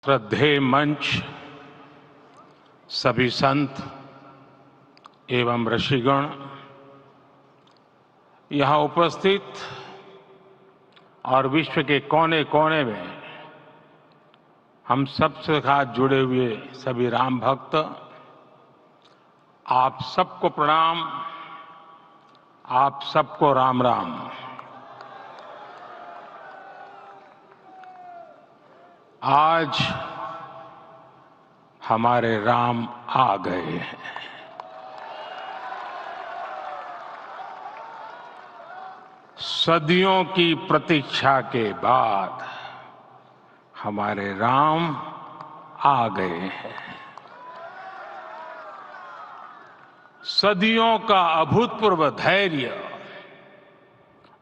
श्रद्धेय मंच, सभी संत एवं ऋषिगण, यहाँ उपस्थित और विश्व के कोने कोने में हम सबसे साथ जुड़े हुए सभी राम भक्त, आप सबको प्रणाम, आप सबको राम राम। आज हमारे राम आ गए हैं। सदियों की प्रतीक्षा के बाद हमारे राम आ गए हैं। सदियों का अभूतपूर्व धैर्य,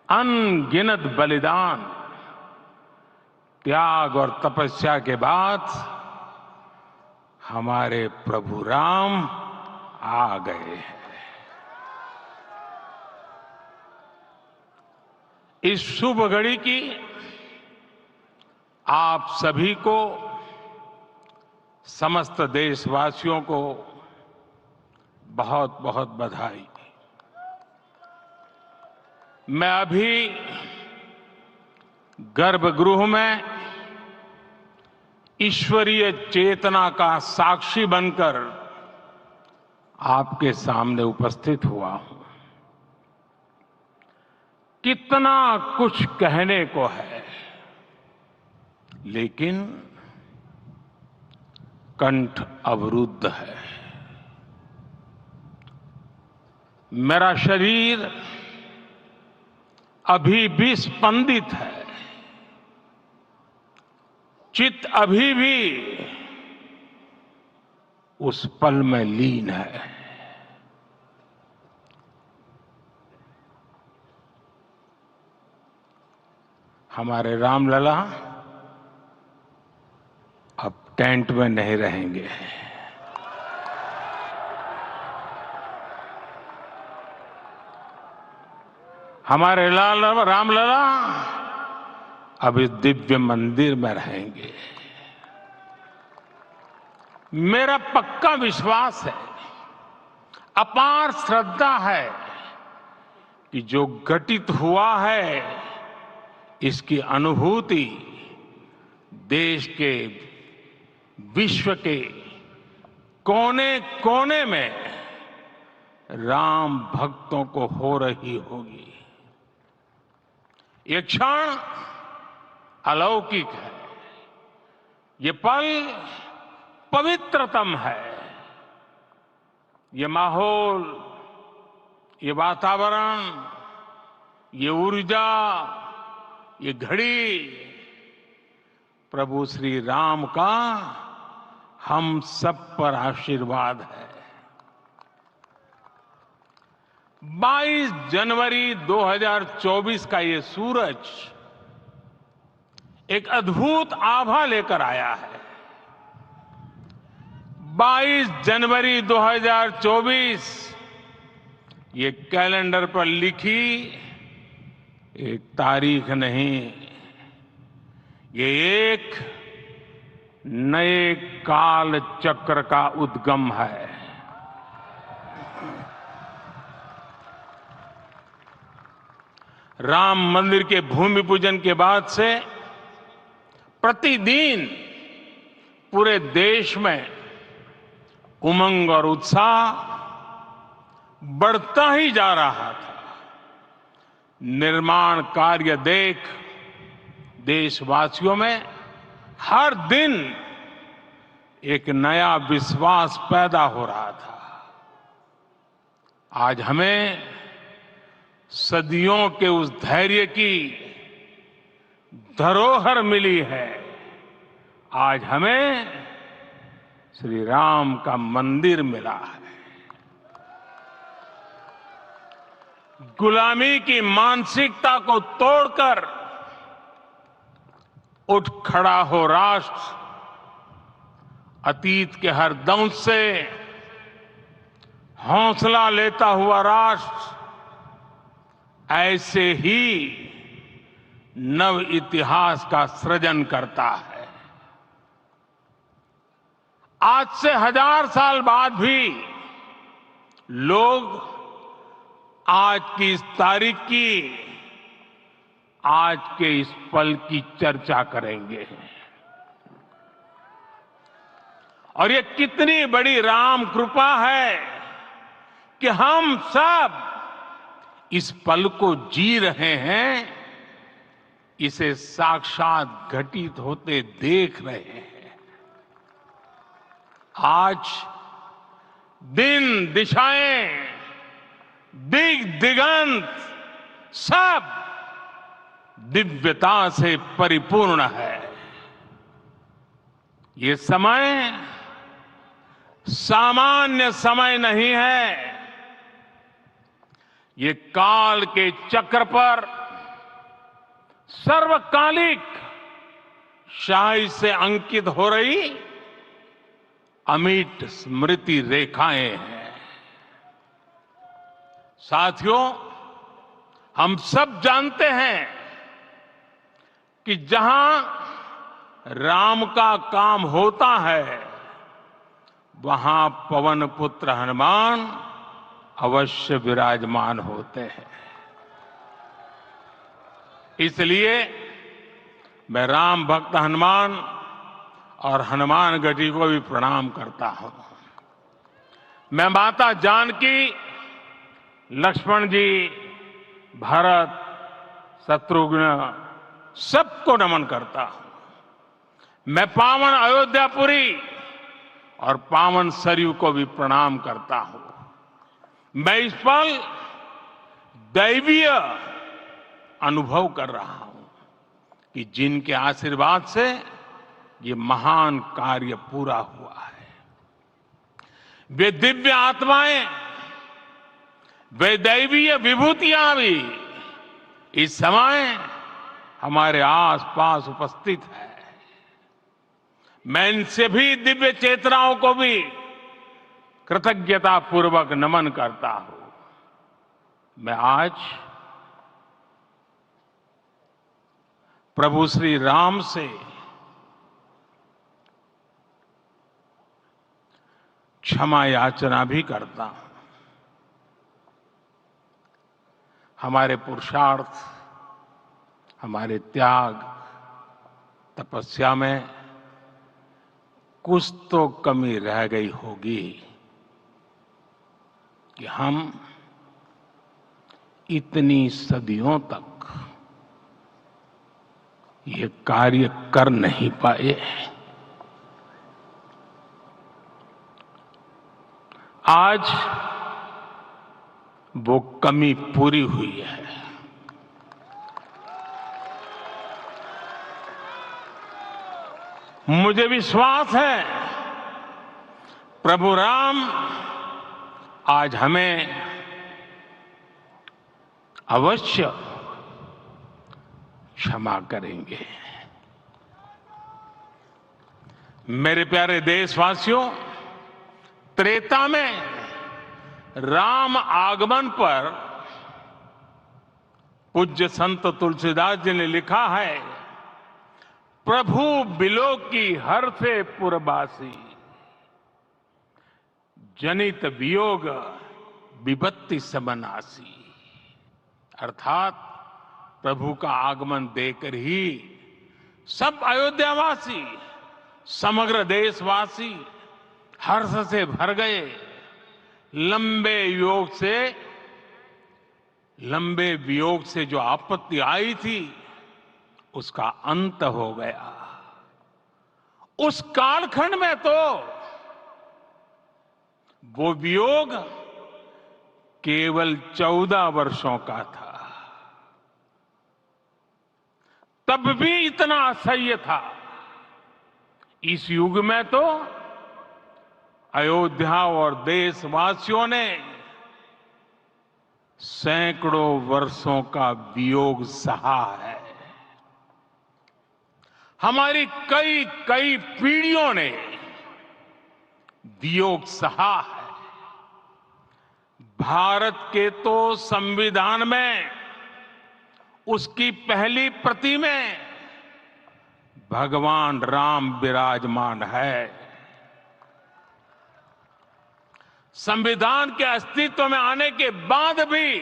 अनगिनत बलिदान, त्याग और तपस्या के बाद हमारे प्रभु राम आ गए हैं। इस शुभ घड़ी की आप सभी को, समस्त देशवासियों को बहुत बहुत बधाई। मैं अभी गर्भगृह में ईश्वरीय चेतना का साक्षी बनकर आपके सामने उपस्थित हुआ हूं। कितना कुछ कहने को है, लेकिन कंठ अवरुद्ध है। मेरा शरीर अभी भी स्पंदित है, चित्त अभी भी उस पल में लीन है। हमारे रामलला अब टेंट में नहीं रहेंगे। हमारे रामलला अब इस दिव्य मंदिर में रहेंगे। मेरा पक्का विश्वास है, अपार श्रद्धा है कि जो घटित हुआ है, इसकी अनुभूति देश के, विश्व के कोने कोने में राम भक्तों को हो रही होगी। ये क्षण अलौकिक है, ये पल पवित्रतम है। ये माहौल, ये वातावरण, ये ऊर्जा, ये घड़ी प्रभु श्री राम का हम सब पर आशीर्वाद है। 22 जनवरी 2024 का ये सूरज एक अद्भुत आभा लेकर आया है। 22 जनवरी 2024 ये कैलेंडर पर लिखी एक तारीख नहीं, ये एक नए काल चक्र का उद्गम है। राम मंदिर के भूमि पूजन के बाद से प्रतिदिन पूरे देश में उमंग और उत्साह बढ़ता ही जा रहा था। निर्माण कार्य देख देशवासियों में हर दिन एक नया विश्वास पैदा हो रहा था। आज हमें सदियों के उस धैर्य की धरोहर मिली है। आज हमें श्री राम का मंदिर मिला है। गुलामी की मानसिकता को तोड़कर उठ खड़ा हो राष्ट्र। अतीत के हर दंश से हौसला लेता हुआ राष्ट्र ऐसे ही नव इतिहास का सृजन करता है। आज से 1000 साल बाद भी लोग आज की इस तारीख की, आज के इस पल की चर्चा करेंगे। और ये कितनी बड़ी राम कृपा है कि हम सब इस पल को जी रहे हैं, इसे साक्षात घटित होते देख रहे हैं। आज दिन दिशाएं, दिग दिगंत सब दिव्यता से परिपूर्ण है। ये समय सामान्य समय नहीं है। ये काल के चक्र पर सर्वकालिक शाही से अंकित हो रही अमिट स्मृति रेखाएं हैं। साथियों, हम सब जानते हैं कि जहां राम का काम होता है, वहां पवन पुत्र हनुमान अवश्य विराजमान होते हैं। इसलिए मैं राम भक्त हनुमान और हनुमान गढ़ी को भी प्रणाम करता हूं। मैं माता जानकी, लक्ष्मण जी, भरत, शत्रुघ्न सबको नमन करता हूं। मैं पावन अयोध्यापुरी और पावन सरयू को भी प्रणाम करता हूं। मैं इस पल दैवीय अनुभव कर रहा हूं कि जिनके आशीर्वाद से ये महान कार्य पूरा हुआ है। वे दिव्य आत्माएं, वे दैवीय विभूतियां भी इस समय हमारे आसपास उपस्थित है। मैं इन सभी दिव्य चेतनाओं को भी कृतज्ञता पूर्वक नमन करता हूं। मैं आज प्रभु श्री राम से क्षमा याचना भी करता हूं। हमारे पुरुषार्थ, हमारे त्याग, तपस्या में कुछ तो कमी रह गई होगी कि हम इतनी सदियों तक ये कार्य कर नहीं पाए। आज वो कमी पूरी हुई है। मुझे विश्वास है प्रभु राम आज हमें अवश्य क्षमा करेंगे। मेरे प्यारे देशवासियों, त्रेता में राम आगमन पर पूज्य संत तुलसीदास जी ने लिखा है, प्रभु बिलो की हर से पुरबासी, जनित वियोग विपत्ति समनासी। अर्थात प्रभु का आगमन देकर ही सब अयोध्यावासी, समग्र देशवासी हर्ष से भर गए। लंबे वियोग से जो आपत्ति आई थी, उसका अंत हो गया। उस कालखंड में तो वो वियोग केवल 14 वर्षों का था। तब भी इतना असह्य था। इस युग में तो अयोध्या और देशवासियों ने सैकड़ों वर्षों का वियोग सहा है। हमारी कई कई पीढ़ियों ने वियोग सहा है। भारत के तो संविधान में उसकी पहली प्रति में भगवान राम विराजमान है। संविधान के अस्तित्व में आने के बाद भी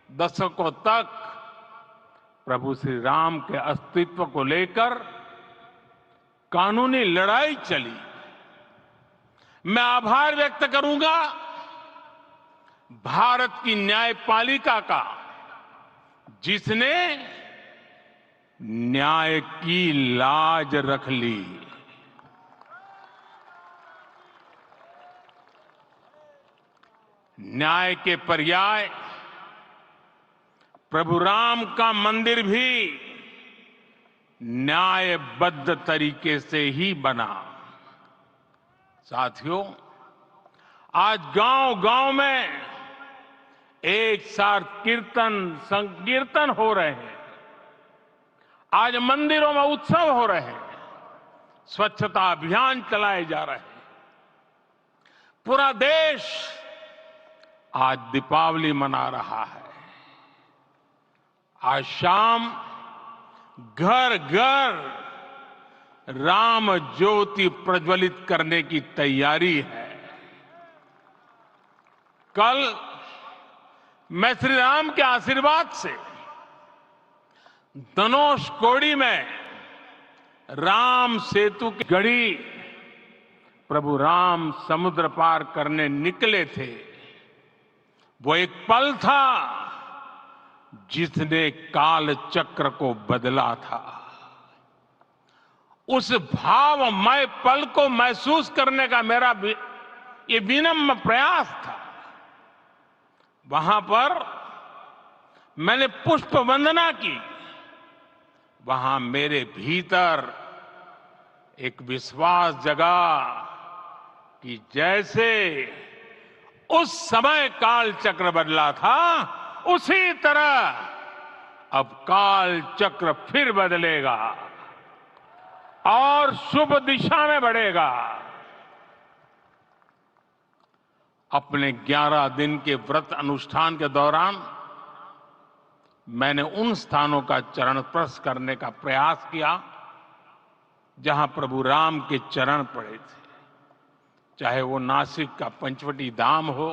दशकों तक प्रभु श्री राम के अस्तित्व को लेकर कानूनी लड़ाई चली। मैं आभार व्यक्त करूंगा भारत की न्यायपालिका का, जिसने न्याय की लाज रख ली। न्याय के पर्याय प्रभु राम का मंदिर भी न्यायबद्ध तरीके से ही बना। साथियों, आज गांव-गांव में एक साथ कीर्तन संकीर्तन हो रहे हैं। आज मंदिरों में उत्सव हो रहे हैं, स्वच्छता अभियान चलाए जा रहे हैं। पूरा देश आज दीपावली मना रहा है। आज शाम घर घर राम ज्योति प्रज्वलित करने की तैयारी है। कल मैं श्री राम के आशीर्वाद से धनुषकोडी में राम सेतु की गढ़ी प्रभु राम समुद्र पार करने निकले थे। वो एक पल था जिसने काल चक्र को बदला था। उस भावमय पल को महसूस करने का मेरा ये विनम्र प्रयास था। वहां पर मैंने पुष्प वंदना की। वहां मेरे भीतर एक विश्वास जगा कि जैसे उस समय काल चक्र बदला था, उसी तरह अब काल चक्र फिर बदलेगा और शुभ दिशा में बढ़ेगा। अपने 11 दिन के व्रत अनुष्ठान के दौरान मैंने उन स्थानों का चरण स्पर्श करने का प्रयास किया जहां प्रभु राम के चरण पड़े थे। चाहे वो नासिक का पंचवटी धाम हो,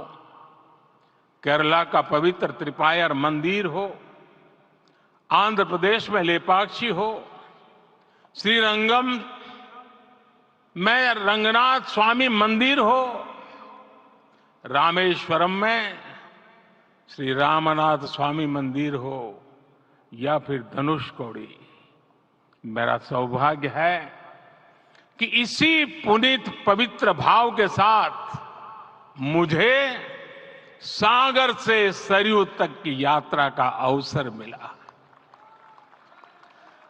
केरला का पवित्र त्रिपायर मंदिर हो, आंध्र प्रदेश में लेपाक्षी हो, श्रीरंगम में रंगनाथ स्वामी मंदिर हो, रामेश्वरम में श्री रामनाथ स्वामी मंदिर हो, या फिर धनुषकोडी। मेरा सौभाग्य है कि इसी पुनीत पवित्र भाव के साथ मुझे सागर से सरयू तक की यात्रा का अवसर मिला।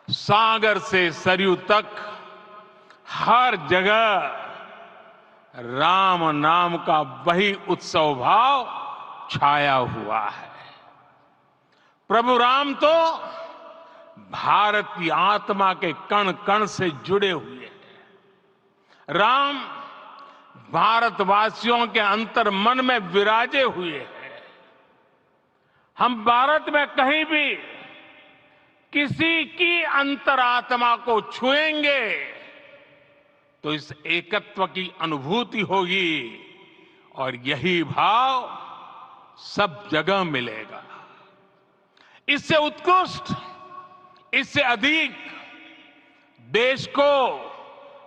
सागर से सरयू तक हर जगह राम नाम का वही उत्सव भाव छाया हुआ है। प्रभु राम तो भारत की आत्मा के कण कण से जुड़े हुए हैं। राम भारतवासियों के अंतर मन में विराजे हुए हैं। हम भारत में कहीं भी किसी की अंतरात्मा को छुएंगे तो इस एकत्व की अनुभूति होगी और यही भाव सब जगह मिलेगा। इससे उत्कृष्ट, इससे अधिक देश को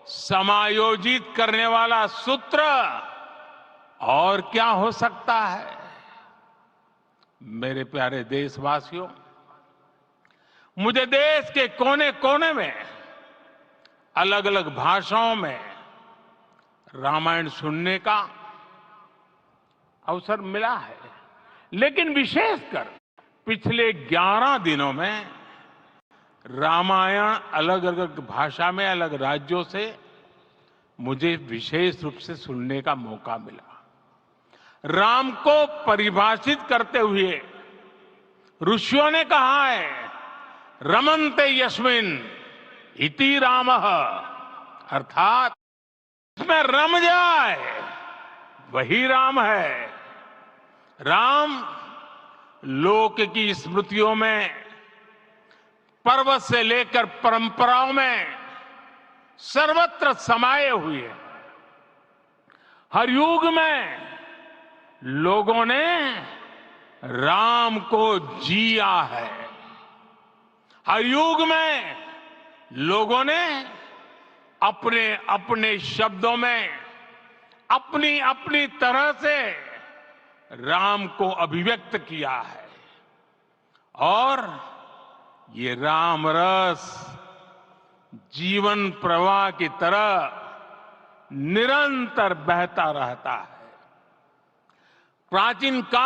समायोजित करने वाला सूत्र और क्या हो सकता है। मेरे प्यारे देशवासियों, मुझे देश के कोने कोने में अलग अलग भाषाओं में रामायण सुनने का अवसर मिला है, लेकिन विशेषकर पिछले 11 दिनों में रामायण अलग अलग भाषा में अलग राज्यों से मुझे विशेष रूप से सुनने का मौका मिला। राम को परिभाषित करते हुए ऋषियों ने कहा है, रमन्ते यस्मिन् इति रामः, अर्थात इसमें रम जाए वही राम है। राम लोक की स्मृतियों में, पर्वत से लेकर परंपराओं में सर्वत्र समाये हुए हैं। हर युग में लोगों ने राम को जिया है। हर युग में लोगों ने अपने अपने शब्दों में अपनी अपनी तरह से राम को अभिव्यक्त किया है और ये राम रस जीवन प्रवाह की तरह निरंतर बहता रहता है। प्राचीन काल